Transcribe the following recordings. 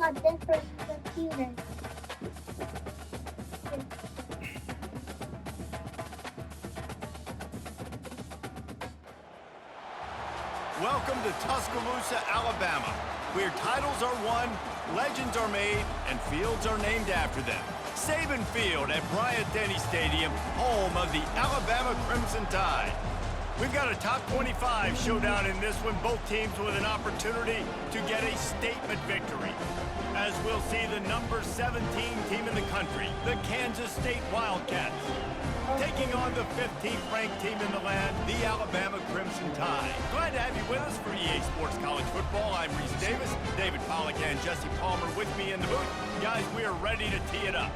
got different computers. Welcome to Tuscaloosa, Alabama, where titles are won, legends are made, and fields are named after them. Saban Field at Bryant-Denny Stadium, home of the Alabama Crimson Tide. We've got a top 25 showdown in this one, both teams with an opportunity to get a statement victory. As we'll see the number 17 team in the country, the Kansas State Wildcats, taking on the 15th ranked team in the land, the Alabama Crimson Tide. Glad to have you with us for EA Sports College Football. I'm Reese Davis, David Pollack and Jesse Palmer with me in the booth. Guys, we are ready to tee it up.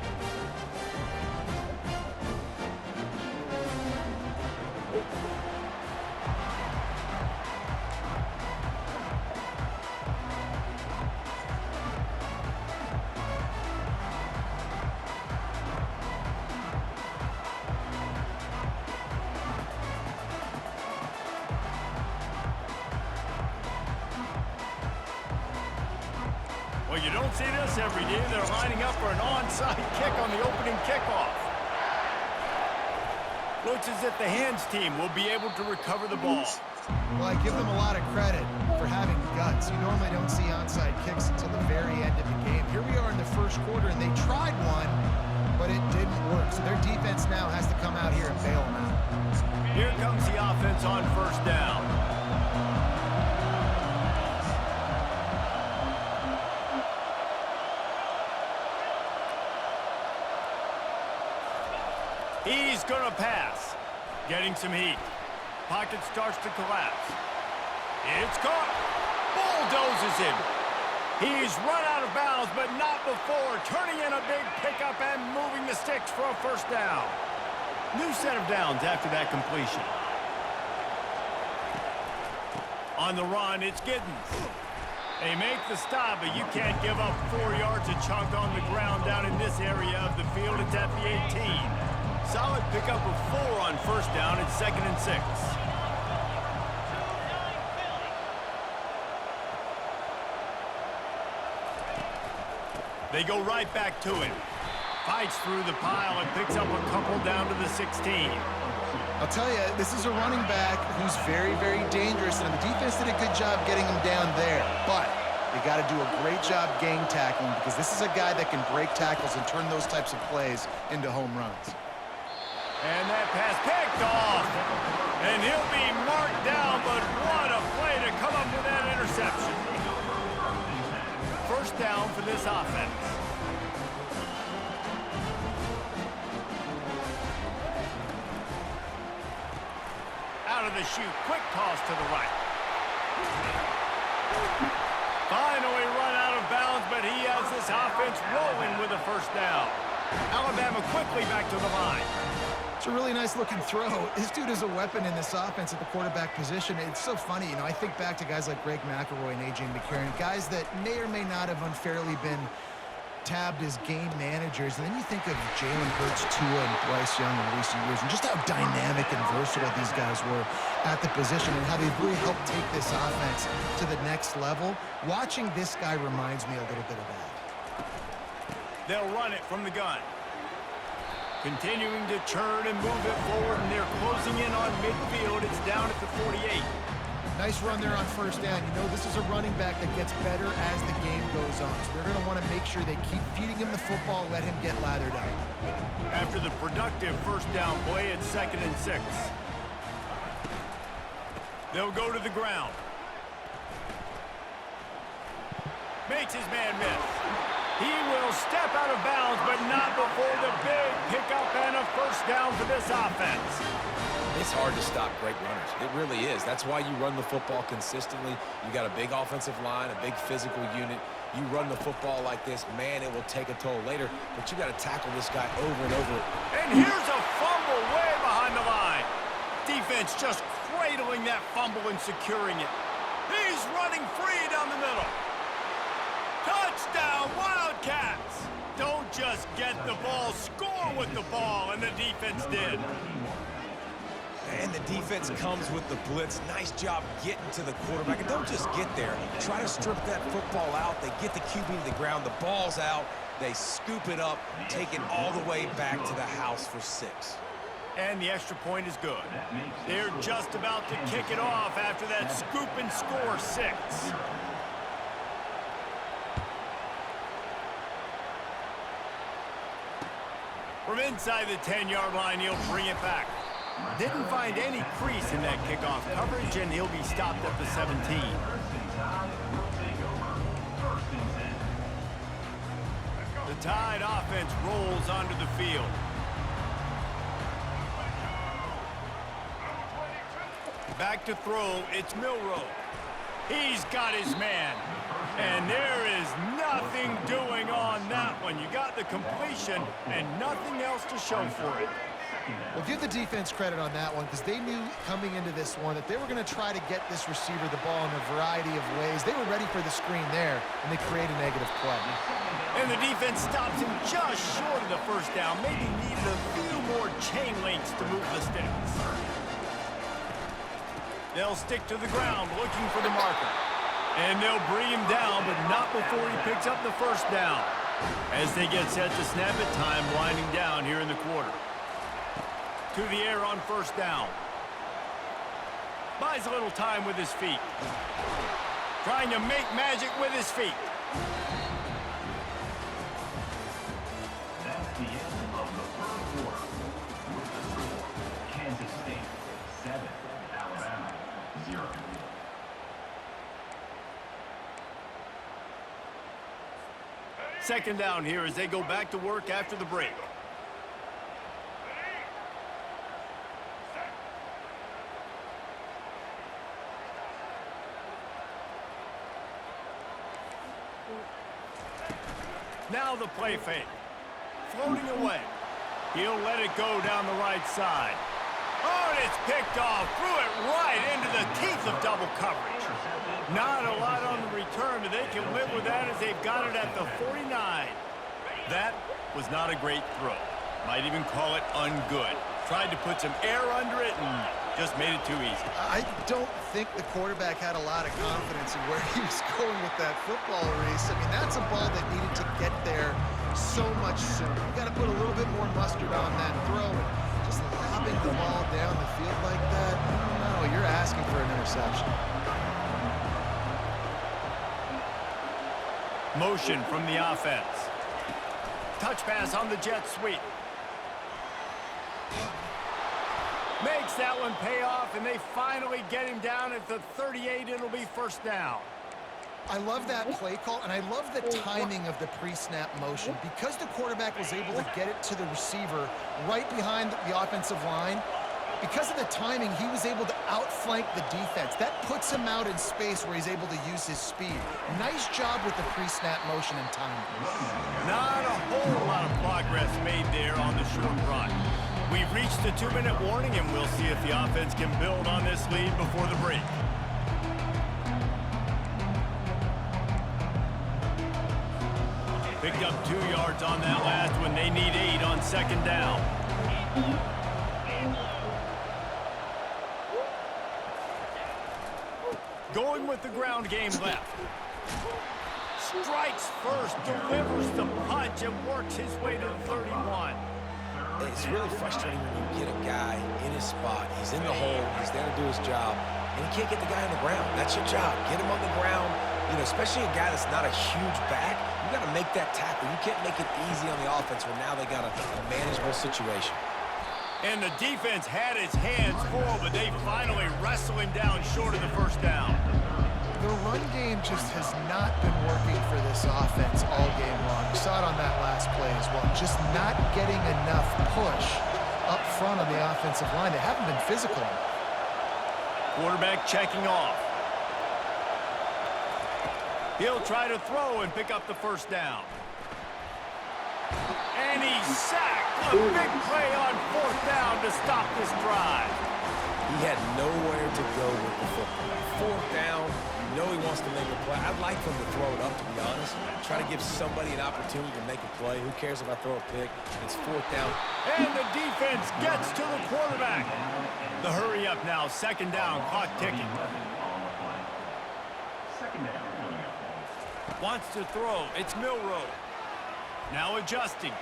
Well, you don't see this every day. They're lining up for an onside kick on the opening kickoff. Looks as if the hands team will be able to recover the ball. Well, I give them a lot of credit for having guts. You normally don't see onside kicks until the very end of the game. Here we are in the first quarter, and they tried one, but it didn't work. So their defense now has to come out here and bail them out. Here comes the offense on first down. He's going to pass. Getting some heat. Pocket starts to collapse. It's caught. Bulldozes him. He's run out of bounds, but not before turning in a big pickup and moving the sticks for a first down. New set of downs after that completion. On the run, it's Giddens. They make the stop, but you can't give up 4 yards a chunk on the ground down in this area of the field. It's at the 18. Solid pickup of 4 on first down. It's 2nd and 6. They go right back to him. Fights through the pile and picks up a couple down to the 16. I'll tell you, this is a running back who's very, very dangerous, and the defense did a good job getting him down there. But they got to do a great job gang tackling, because this is a guy that can break tackles and turn those types of plays into home runs. And that pass picked off. And he'll be marked down, but what a play to come up with that interception. First down for this offense. Out of the chute, quick toss to the right. Finally run out of bounds, but he has this offense rolling with a first down. Alabama quickly back to the line. It's a really nice-looking throw. This dude is a weapon in this offense at the quarterback position. It's so funny, you know, I think back to guys like Greg McElroy and A.J. McCarron, guys that may or may not have unfairly been tabbed as game managers. And then you think of Jalen Hurts, Tua, and Bryce Young in recent years, and just how dynamic and versatile these guys were at the position and how they've really helped take this offense to the next level. Watching this guy reminds me a little bit of that. They'll run it from the gun. Continuing to churn and move it forward, and they're closing in on midfield. It's down at the 48. Nice run there on first down. You know, this is a running back that gets better as the game goes on. So they're going to want to make sure they keep feeding him the football, let him get lathered up. After the productive first down play, it's 2nd and 6. They'll go to the ground. Makes his man miss. He will step out of bounds, but not before the big pickup and a first down for this offense. It's hard to stop great runners. It really is. That's why you run the football consistently. You got a big offensive line, a big physical unit. You run the football like this, man, it will take a toll later, but you got to tackle this guy over and over. And here's a fumble way behind the line. Defense just cradling that fumble and securing it. He's running free down the middle. Touchdown, Wildcats! Don't just get the ball, score with the ball, and the defense did. And the defense comes with the blitz. Nice job getting to the quarterback. And don't just get there. Try to strip that football out. They get the QB to the ground. The ball's out. They scoop it up, take it all the way back to the house for 6. And the extra point is good. They're just about to kick it off after that scoop and score 6. From inside the 10-yard line, he'll bring it back. Didn't find any crease in that kickoff coverage, and he'll be stopped at the 17. The Tide offense rolls onto the field. Back to throw, it's Milroe. He's got his man. And there is nothing doing on that one. You got the completion and nothing else to show for it. Well, give the defense credit on that one because they knew coming into this one that they were going to try to get this receiver the ball in a variety of ways. They were ready for the screen there, and they create a negative play. And the defense stops him just short of the first down. Maybe needed a few more chain links to move the sticks. They'll stick to the ground looking for the marker. And they'll bring him down, but not before he picks up the first down. As they get set to snap it, time winding down here in the quarter. To the air on first down. Buys a little time with his feet. Trying to make magic with his feet. That's the end of the first quarter. With the score, Kansas State 7, Alabama 0. Second down here as they go back to work after the break. Now the play fake. Floating away. He'll let it go down the right side. Oh, and it's picked off. Threw it right into the teeth of double coverage. Not a lot on the return, but they can live with that as they've got it at the 49. That was not a great throw. Might even call it ungood. Tried to put some air under it and just made it too easy. I don't think the quarterback had a lot of confidence in where he was going with that football, Reese. I mean, that's a ball that needed to get there so much sooner. You got to put a little bit more mustard on that throw. And just lobbing the ball down the field like that, no, you're asking for an interception. Motion from the offense. Touch pass on the jet sweep. Makes that one pay off, and they finally get him down at the 38. It'll be first down. I love that play call, and I love the timing of the pre-snap motion. Because the quarterback was able to get it to the receiver right behind the offensive line, because of the timing, he was able to outflank the defense. That puts him out in space where he's able to use his speed. Nice job with the pre-snap motion and timing. Not a whole lot of progress made there on the short run. We've reached the 2-minute warning, and we'll see if the offense can build on this lead before the break. Picked up 2 yards on that last one. They need 8 on second down. Going with the ground game left. Strikes first, delivers the punch, and works his way to the 31. It's really frustrating when you get a guy in his spot. He's in the hole. He's there to do his job. And you can't get the guy on the ground. That's your job. Get him on the ground. You know, especially a guy that's not a huge back. You got to make that tackle. You can't make it easy on the offense when now they got a manageable situation. And the defense had its hands full, but they finally wrestle him down short of the first down. The run game just has not been working for this offense all game long. We saw it on that last play as well. Just not getting enough push up front on the offensive line. They haven't been physical. Quarterback checking off. He'll try to throw and pick up the first down. And he's sacked. A big play on fourth down to stop this drive. He had nowhere to go with the football. Fourth down, you know he wants to make a play. I'd like for him to throw it up, to be honest. Try to give somebody an opportunity to make a play. Who cares if I throw a pick? It's fourth down. And the defense gets to the quarterback. The hurry up now, second down, clock ticking. Second down. Wants to throw, it's Milroe. Now adjusting.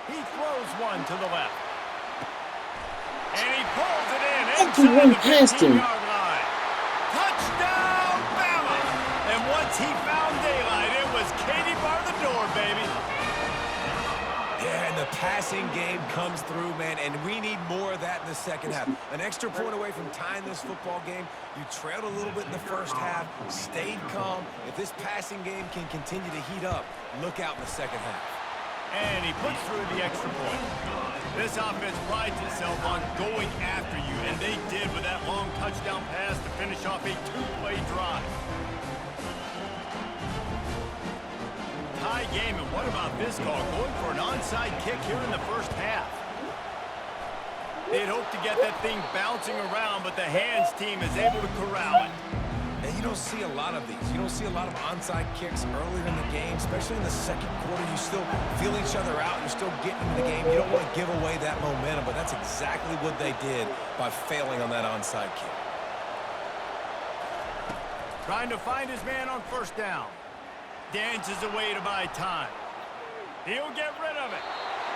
He throws one to the left. And he pulls it in inside the 15-yard line. Touchdown, Bama! And once he found daylight, it was Katie bar the door, baby. Yeah, and the passing game comes through, man, and we need more of that in the second half. An extra point away from tying this football game. You trailed a little bit in the first half, stayed calm. If this passing game can continue to heat up, look out in the second half. And he puts through the extra point. This offense prides itself on going after you, and they did with that long touchdown pass to finish off a two-play drive. Tie game, and what about this call? Going for an onside kick here in the first half. They'd hoped to get that thing bouncing around, but the hands team is able to corral it. And you don't see a lot of these. You don't see a lot of onside kicks earlier in the game, especially in the second quarter. You still feel each other out. You're still getting into the game. You don't want to give away that momentum, but that's exactly what they did by failing on that onside kick. Trying to find his man on first down. Dances away to buy time. He'll get rid of it.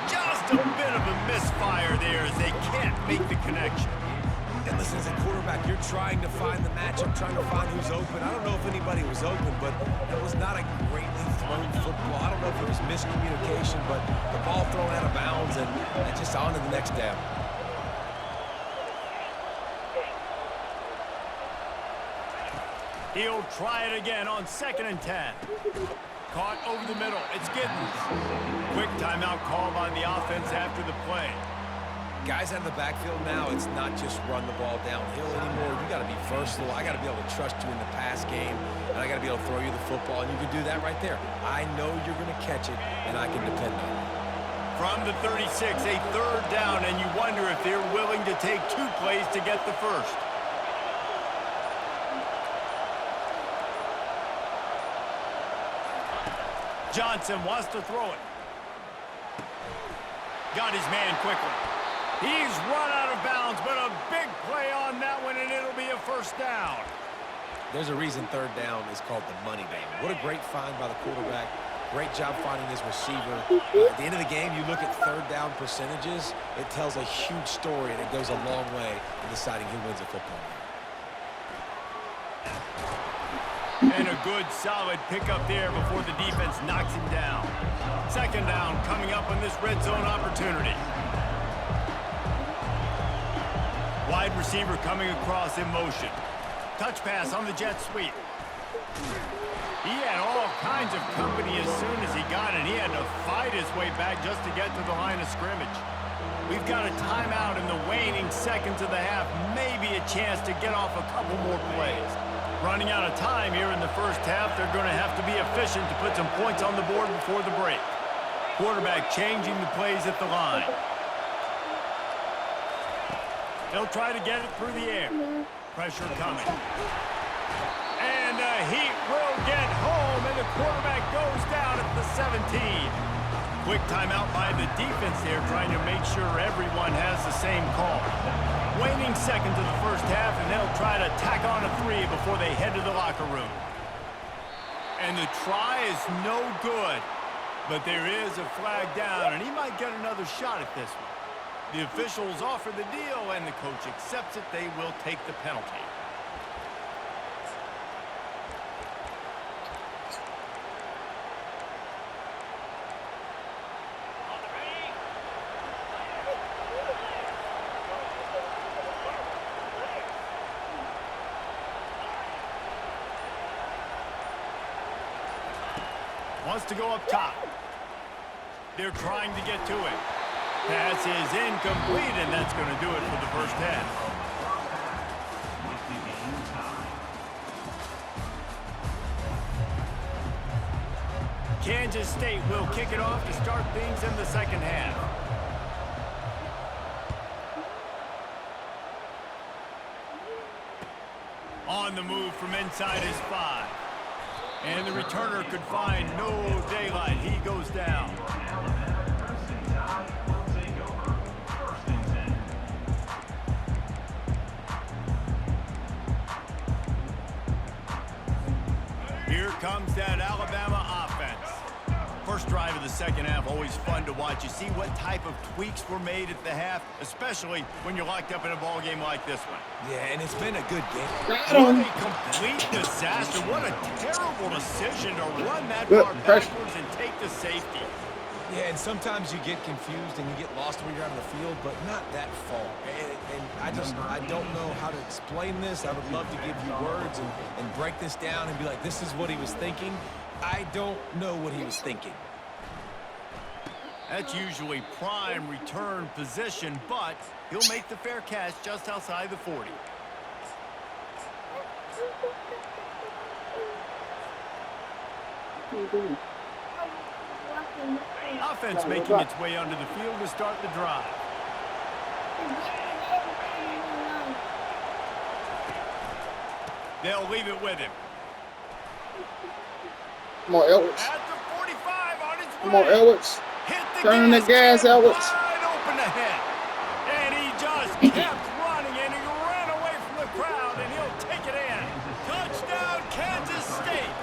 Just a bit of a misfire there as they can't make the connection. And listen, as a quarterback, you're trying to find the matchup, trying to find who's open. I don't know if anybody was open, but that was not a greatly thrown football. I don't know if it was miscommunication, but the ball thrown out of bounds and just on to the next down. He'll try it again on 2nd and 10. Caught over the middle. It's Giddens. Quick timeout call by the offense after the play. Guys out of the backfield now, it's not just run the ball downhill anymore. You got to be versatile. I got to be able to trust you in the pass game, and I got to be able to throw you the football, and you can do that right there. I know you're going to catch it, and I can depend on it. From the 36, a third down, and you wonder if they're willing to take two plays to get the first. Johnson wants to throw it. Got his man quickly. He's run out of bounds, but a big play on that one, and it'll be a first down. There's a reason third down is called the money down. What a great find by the quarterback. Great job finding his receiver. At the end of the game, you look at third down percentages. It tells a huge story, and it goes a long way in deciding who wins a football game. And a good, solid pickup there before the defense knocks him down. Second down coming up on this red zone opportunity. Wide receiver coming across in motion. Touch pass on the jet sweep. He had all kinds of company as soon as he got it. He had to fight his way back just to get to the line of scrimmage. We've got a timeout in the waning seconds of the half. Maybe a chance to get off a couple more plays. Running out of time here in the first half. They're going to have to be efficient to put some points on the board before the break. Quarterback changing the plays at the line. They'll try to get it through the air. Pressure coming. And the Heat will get home, and the quarterback goes down at the 17. Quick timeout by the defense there, trying to make sure everyone has the same call. Waning seconds of the first half, and they'll try to tack on a 3 before they head to the locker room. And the try is no good, but there is a flag down, and he might get another shot at this one. The officials offer the deal, and the coach accepts it. They will take the penalty. Wants to go up top. They're trying to get to it. Pass is incomplete, and that's going to do it for the first half. Kansas State will kick it off to start things in the second half. On the move from inside his 5. And the returner could find no daylight. He goes down. Here comes that Alabama offense. First drive of the second half, always fun to watch. You see what type of tweaks were made at the half, especially when you're locked up in a ball game like this one. Yeah, and it's been a good game. What a complete disaster. What a terrible decision to run that far backwards and take the safety. Yeah, and sometimes you get confused and you get lost when you're out on the field, but not that far. And I don't know how to explain this. I would love to give you words and break this down and be like, this is what he was thinking. I don't know what he was thinking. That's usually prime return position, but he'll make the fair catch just outside the 40. Offense making its way onto the field to start the drive. They'll leave it with him. Come on, Edwards. At the 45 on his way. Come on, Edwards. Hit the Turn the gas, Edwards. Wide open ahead. And he just kept running, and he ran away from the crowd, and he'll take it in. Touchdown, Kansas State.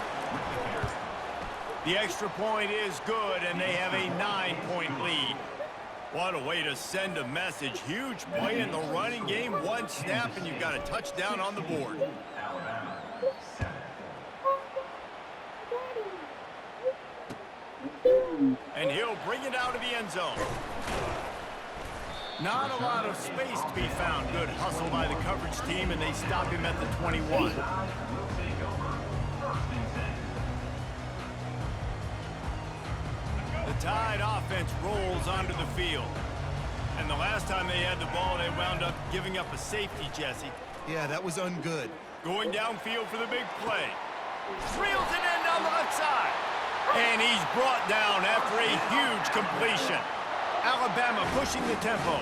The extra point is good, and they have a 9-point lead. What a way to send a message. Huge play in the running game. One snap, and you've got a touchdown on the board. Alabama, 7. And he'll bring it out of the end zone. Not a lot of space to be found. Good hustle by the coverage team, and they stop him at the 21. The Tide offense rolls onto the field. And the last time they had the ball, they wound up giving up a safety, Jesse. Yeah, that was ungood. Going downfield for the big play. Reels it in down the left side. And he's brought down after a huge completion. Alabama pushing the tempo.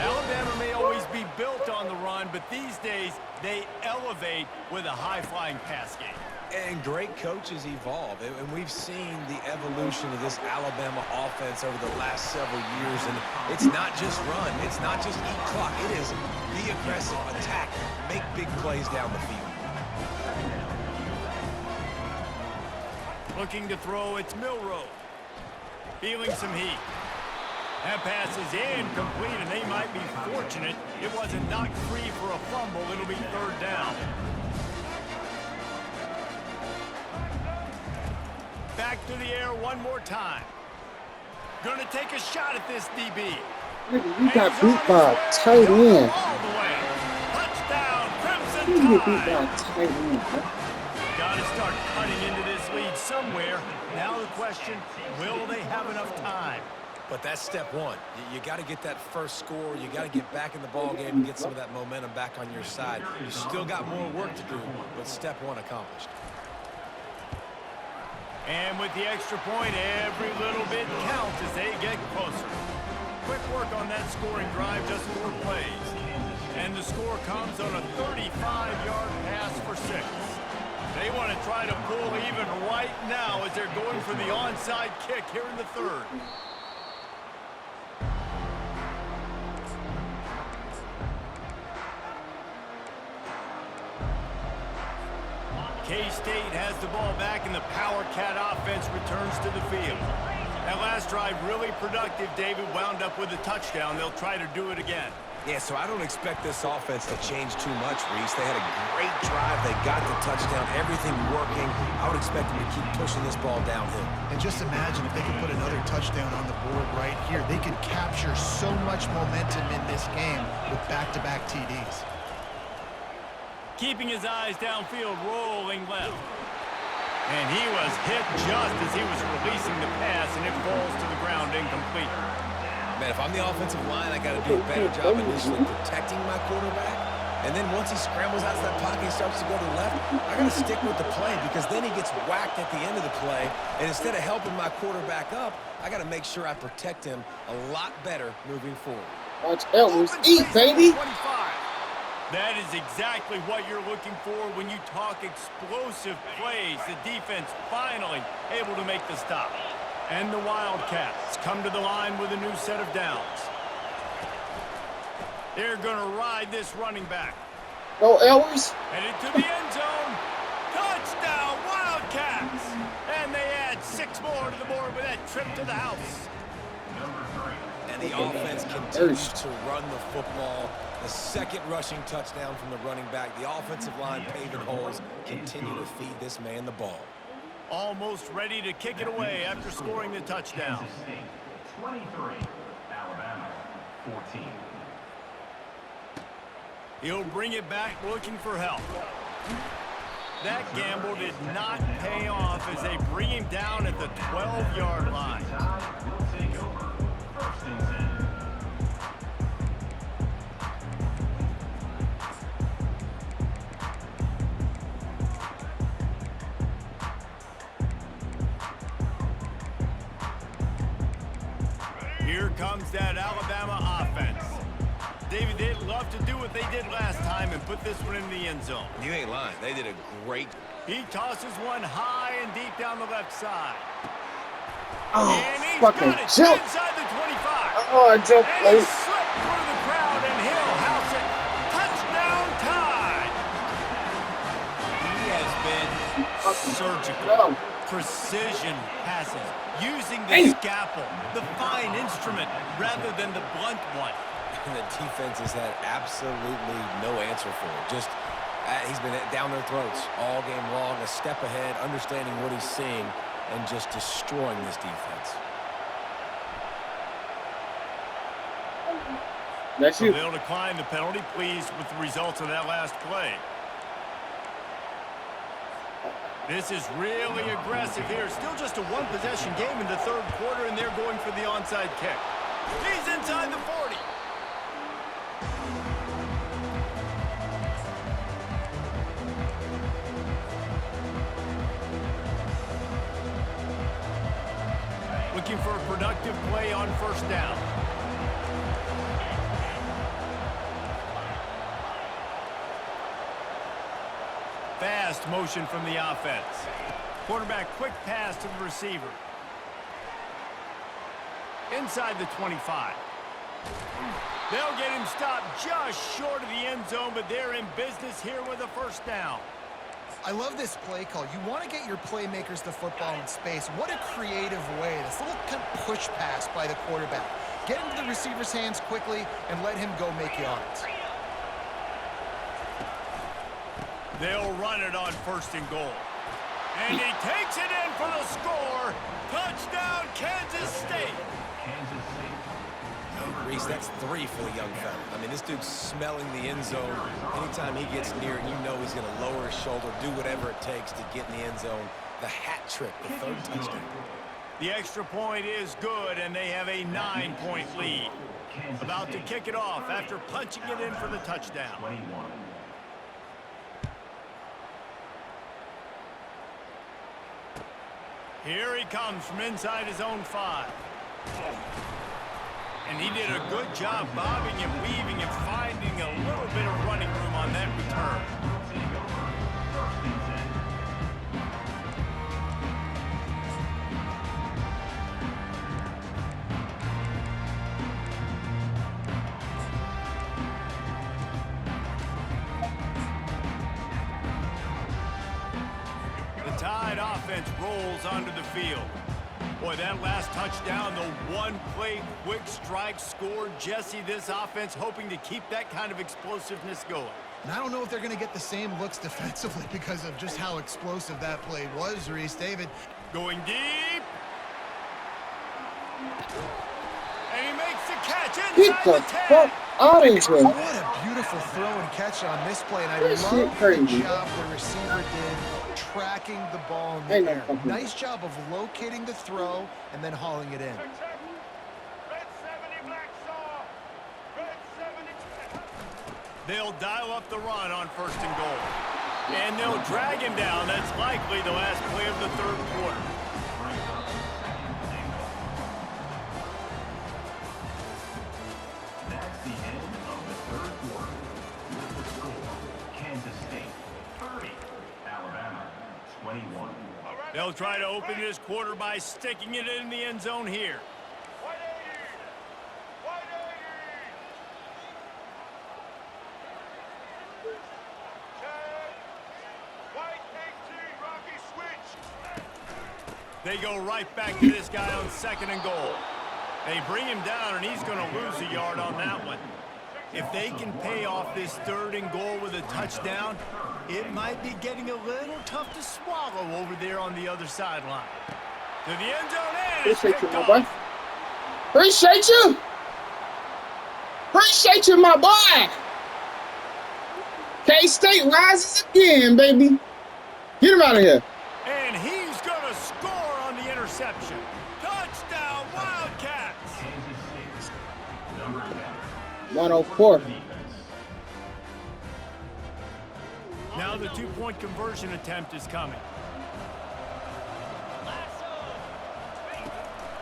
Alabama may always be built on the run, but these days they elevate with a high-flying pass game. And great coaches evolve, and we've seen the evolution of this Alabama offense over the last several years, and it's not just run, it's not just eat clock, it is be aggressive, attack, make big plays down the field. Looking to throw, it's Milroe. Feeling some heat. That pass is incomplete, and they might be fortunate it wasn't knocked free for a fumble. It'll be third down. Back to the air one more time. Gonna take a shot at this DB. You got beat by a tight end. All the way. Touchdown, Crimson You get beat by a Tide. tight end, bro. Got to start cutting into this lead somewhere. Now the question, will they have enough time? But that's step one. You got to get that first score. You got to get back in the ball game and get some of that momentum back on your side. You still got more work to do, but step one accomplished. And with the extra point, every little bit counts as they get closer. Quick work on that scoring drive, just 4 plays. And the score comes on a 35-yard pass for 6. They want to try to pull even right now as they're going for the onside kick here in the third. K-State has the ball back, and the Power Cat offense returns to the field. That last drive really productive. David wound up with a touchdown. They'll try to do it again. Yeah, so I don't expect this offense to change too much, Reese. They had a great drive. They got the touchdown. Everything working. I would expect them to keep pushing this ball downhill. And just imagine if they could put another touchdown on the board right here. They could capture so much momentum in this game with back-to-back TDs. Keeping his eyes downfield, rolling left. And he was hit just as he was releasing the pass, and it falls to the ground incomplete. Man, if I'm the offensive line, I got to do a better job initially protecting my quarterback. And then once he scrambles out of that pocket and starts to go to the left, I got to stick with the play because then he gets whacked at the end of the play. And instead of helping my quarterback up, I got to make sure I protect him a lot better moving forward. Watch Edwards eat, baby. 25. That is exactly what you're looking for when you talk explosive plays. The defense finally able to make the stop. And the Wildcats come to the line with a new set of downs. They're going to ride this running back. No Ellis. Headed to the end zone. Touchdown, Wildcats! And they add 6 more to the board with that trip to the house. And the offense continues to run the football. The second rushing touchdown from the running back. The offensive line paving holes. Continue to feed this man the ball. Almost ready to kick it away after scoring the touchdown. Kansas State 23, Alabama 14. He'll bring it back looking for help. That gamble did not pay off as they bring him down at the 12-yard line. Will take over. First and 10. Here comes that Alabama offense. David, they'd love to do what they did last time and put this one in the end zone. You ain't lying. They did a great. He tosses one high and deep down the left side. Oh, And he's fucking got it jump. inside the 25. Oh, I jumped And he late. slipped through the crowd, and he'll house it. Touchdown time. He has been surgical. No. Precision passes, using the Hey. scalpel, the fine instrument, rather than the blunt one. And the defense has had absolutely no answer for it. Just, he's been down their throats all game long, a step ahead, understanding what he's seeing, and just destroying this defense. That's So you. they'll decline the penalty, pleased with the results of that last play. This is really aggressive here. Still just a one-possession game in the third quarter, and they're going for the onside kick. He's inside the 40. Looking for a productive play on first down. Fast motion from the offense. Quarterback quick pass to the receiver. Inside the 25. They'll get him stopped just short of the end zone, but they're in business here with a first down. I love this play call. You want to get your playmakers the football in space. What a creative way. This little kind of push pass by the quarterback. Get into the receiver's hands quickly and let him go make yards. They'll run it on first and goal. And he takes it in for the score. Touchdown, Kansas State. Kansas State. Reese, that's 3 for the young fella. I mean, this dude's smelling the end zone. Anytime he gets near it, you know he's going to lower his shoulder, do whatever it takes to get in the end zone. The hat trick, the third touchdown. The extra point is good, and they have a 9-point lead. About to kick it off after punching it in for the touchdown. 21. Here he comes from inside his own 5. And he did a good job bobbing and weaving and finding a little bit of running room on that return. Take over. First and 10. The Tide offense rolls onto the field. Boy, that last touchdown, the one-play quick strike scored. Jesse, this offense hoping to keep that kind of explosiveness going. And I don't know if they're going to get the same looks defensively because of just how explosive that play was, Reese. David. Going deep. And he makes the catch Get inside the the 10. fuck out of here. What a beautiful throw and catch on this play. And I That shit love the crazy. job the receiver did tracking the ball in the Ain't no air. fucking- Nice job of locating the throw and then hauling it in. They'll dial up the run on first and goal. And they'll drag him down. That's likely the last play of the third quarter. That's the end of the third quarter. With the They'll try to open this quarter by sticking it in the end zone here. They go right back to this guy on 2nd and goal. They bring him down, and he's going to lose a yard on that one. If they can pay off this 3rd and goal with a touchdown, it might be getting a little tough to swallow over there on the other sideline. To the end zone, and it's Appreciate you, picked my boy. off. Appreciate you. Appreciate you, my boy. K-State rises again, baby. Get him out of here. And he's going to score on the interception. Touchdown, Wildcats! Kansas State. Number 10. 104. Now the 2-point conversion attempt is coming.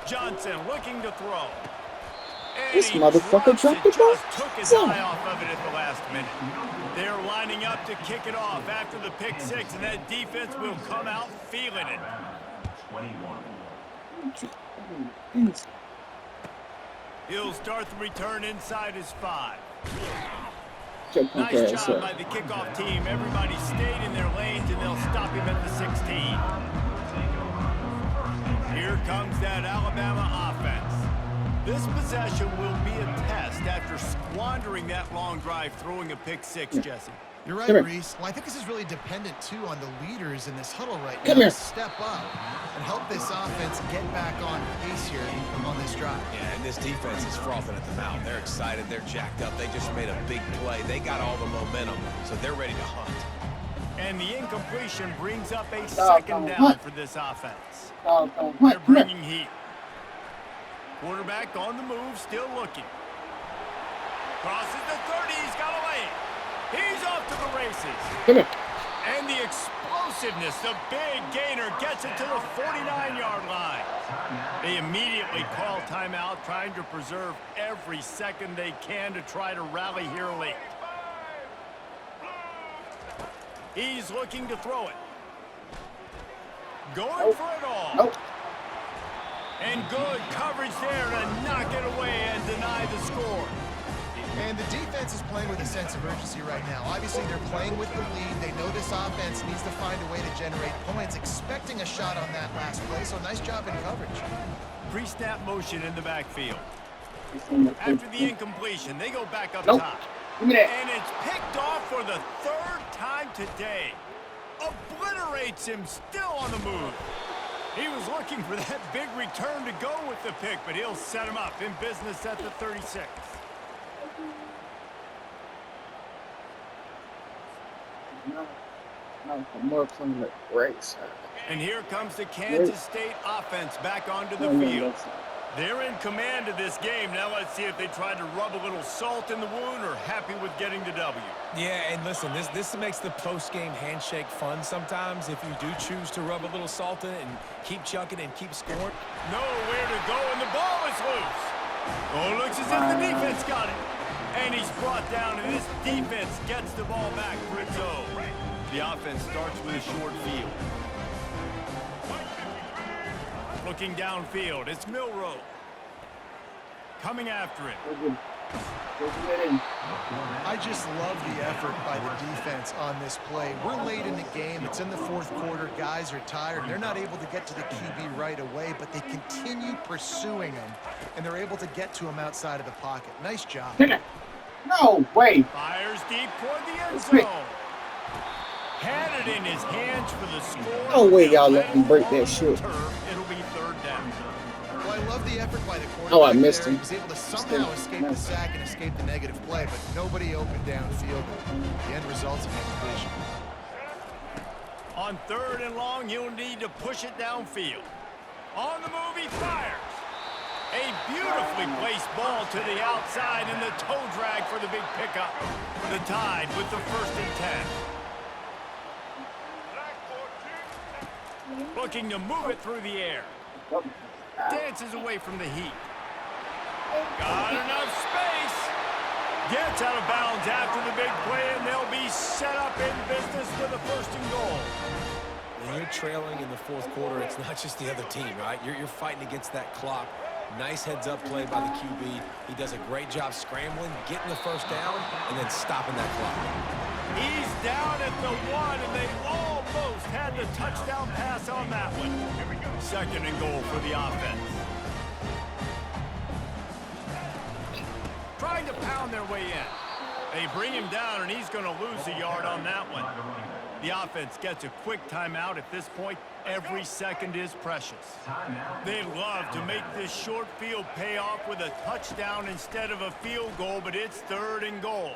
Johnson looking to throw. And This he motherfucker drops dropped the it, ball. just took his Son. eye off of it at the last minute. They're lining up to kick it off after the pick 6, and that defense will come out feeling it. 21. He'll start the return inside his 5. Your punk Nice ass job up. by the kickoff team. Everybody stayed in their lanes, and they'll stop him at the 16. Here comes that Alabama offense. This possession will be a test after squandering that long drive, throwing a pick 6, Jesse. You're right, Come here. Reese. Well, I think this is really dependent, too, on the leaders in this huddle right now Come here. to step up and help this offense get back on pace here on this drive. Yeah, and this defense is frothing at the mouth. They're excited. They're jacked up. They just made a big play. They got all the momentum, so they're ready to hunt. And the incompletion brings up a Dog, 2nd don't down hunt. for this offense. What? They're Come here. bringing heat. Quarterback on the move, still looking. Crosses the 30, he's got a lane. He's off to the races. Come here. And the explosiveness, the big gainer gets it to the 49-yard line. They immediately call timeout, trying to preserve every second they can to try to rally here late. He's looking to throw it. Going Nope. for it all. Nope. And good coverage there to knock it away and deny the score. And the defense is playing with a sense of urgency right now. Obviously, they're playing with the lead. They know this offense needs to find a way to generate points, expecting a shot on that last play, so nice job in coverage. Pre-snap motion in the backfield. After the incompletion, they go back up Nope. top. Give me that. And it's picked off for the 3rd time today. Obliterates him, still on the move. He was looking for that big return to go with the pick, but he'll set him up in business at the 36. No, more from the right side. And here comes the Kansas State offense back onto the field. They're in command of this game. Now let's see if they try to rub a little salt in the wound or happy with getting the W. Yeah, and listen, this makes the post-game handshake fun sometimes if you do choose to rub a little salt in it and keep chucking and keep scoring. Nowhere to go, and the ball is loose. Oh, looks as if the defense got it. And he's brought down, and this defense gets the ball back for its own. The offense starts with a short field. Looking downfield, it's Milroe. Coming after it. I just love the effort by the defense on this play. We're late in the game. It's in the 4th quarter. Guys are tired. They're not able to get to the QB right away, but they continue pursuing him, and they're able to get to him outside of the pocket. Nice job. No way. Fires deep toward the end That's great. zone. Had it in his hands for the score. No way y'all They'll let me break that it shit. turf. It'll be 3rd down. Well, I love the effort by the quarterback. Oh, I missed there. him. He was able to somehow escape the sack and escape the negative play, but nobody opened downfield. The end results in incompletion. On 3rd and long, he'll need to push it downfield. On the move, he fires. A beautifully placed ball to the outside, and the toe drag for the big pickup. The Tide with the 1st and 10. Looking to move it through the air. Dances away from the heat. Got enough space. Gets out of bounds after the big play, and they'll be set up in business with a 1st and goal. When you're trailing in the fourth quarter, it's not just the other team, right? You're fighting against that clock. Nice heads-up play by the QB. He does a great job scrambling, getting the first down, and then stopping that clock. He's down at the 1, and they almost had the touchdown pass on that one. Second and goal for the offense. Trying to pound their way in. They bring him down, and he's going to lose a yard on that one. The offense gets a quick timeout at this point. Every second is precious. They love to make this short field pay off with a touchdown instead of a field goal, but it's third and goal.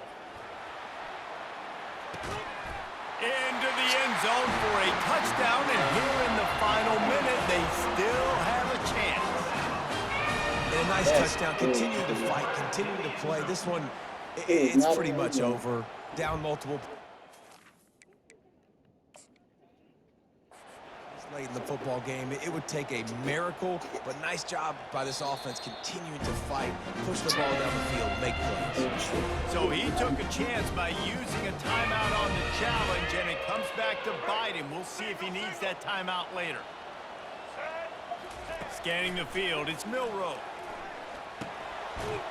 Into the end zone for a touchdown, and here in the final minute, they still have a chance. And a nice touchdown. Continue to fight, continue to play. This one, it's pretty much over. Down multiple. Late in the football game, it would take a miracle, but nice job by this offense continuing to fight, push the ball down the field, make plays. So he took a chance by using a timeout on the challenge, and it comes back to bite him. We'll see if he needs that timeout later. Scanning the field, it's Milroe.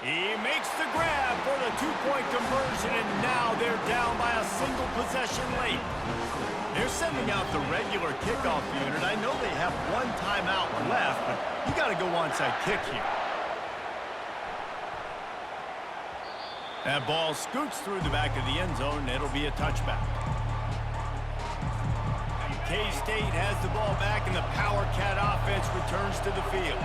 He makes the grab for the two-point conversion, and now they're down by a single possession late. They're sending out the regular kickoff unit. I know they have one timeout left, but you got to go onside kick here. That ball scoots through the back of the end zone, and it'll be a touchback. K-State has the ball back, and the Power Cat offense returns to the field.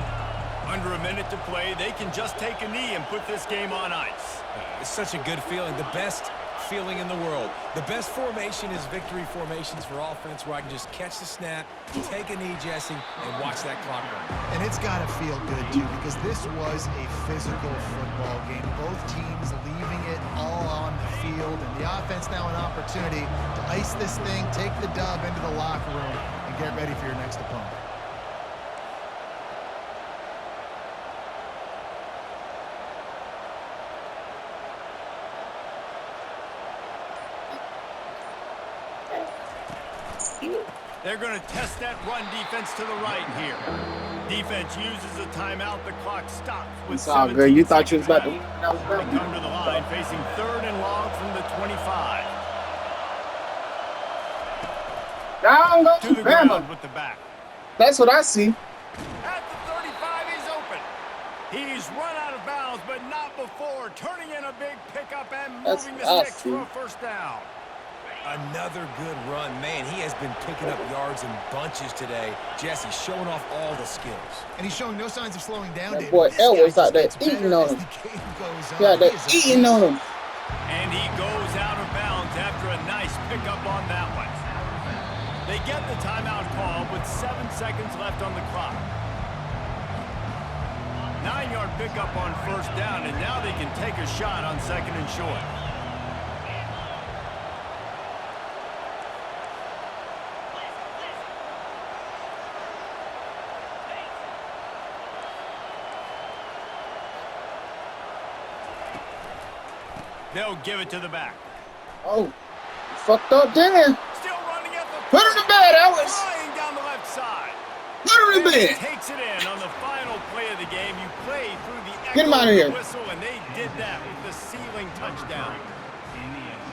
Under a minute to play, they can just take a knee and put this game on ice. It's such a good feeling. The best feeling in the world. The best formation is victory formations for offense, where I can just catch the snap, take a knee, Jesse, and watch that clock run. And it's got to feel good, too, because this was a physical football game. Both teams leaving it all on the field, and the offense now an opportunity to ice this thing, take the dub into the locker room, and get ready for your next opponent. They're going to test that run defense to the right here. Defense uses a timeout. The clock stops with It's all good. You thought you was about to. They come to the line facing third and long from the 25. Down goes To the ground Bama. with the back. That's what I see. At the 35, he's open. He's run out of bounds, but not before. Turning in a big pickup and That's moving the what I sticks see. for a first down. Another good run. Man, he has been picking up yards in bunches today. Jesse showing off all the skills. And he's showing no signs of slowing down, That David. boy This Elway's guy out there just gets eating better on as him. the game goes on. Yeah, He they're is a eating beast. on him. And he goes out of bounds after a nice pickup on that one. They get the timeout call with 7 seconds left on the clock. 9-yard pickup on first down, and now they can take a shot on second and short. They'll give it to the back. Oh, you fucked up there. Still running at the Put him to bed, Ellis. flying down the left side. Put him to And he bed. takes it in on the final play of the game. You play through the Get him echo out of of the here. whistle, and they did that with the ceiling touchdown.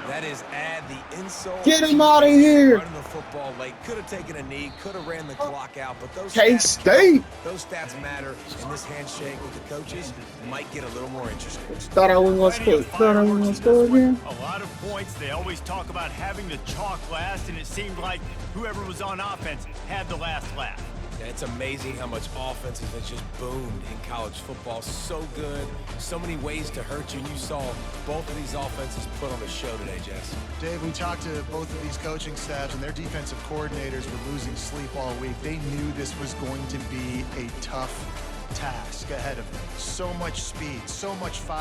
That is add the insult. Get him out of here. Running the football late. Could have taken a knee. Could have ran the clock out. But those K-State. those stats matter. And this handshake with the coaches might get a little more interesting. Thought I wasn't going to Plenty score. of Thought I wasn't going fireworks to score in this one. again. A lot of points. They always talk about having the chalk last, and it seemed like whoever was on offense had the last laugh. And it's amazing how much offense has just boomed in college football. So good. So many ways to hurt you. And you saw both of these offenses put on a show today, Jess. Dave, we talked to both of these coaching staffs, and their defensive coordinators were losing sleep all week. They knew this was going to be a tough task ahead of them. So much speed, so much fire.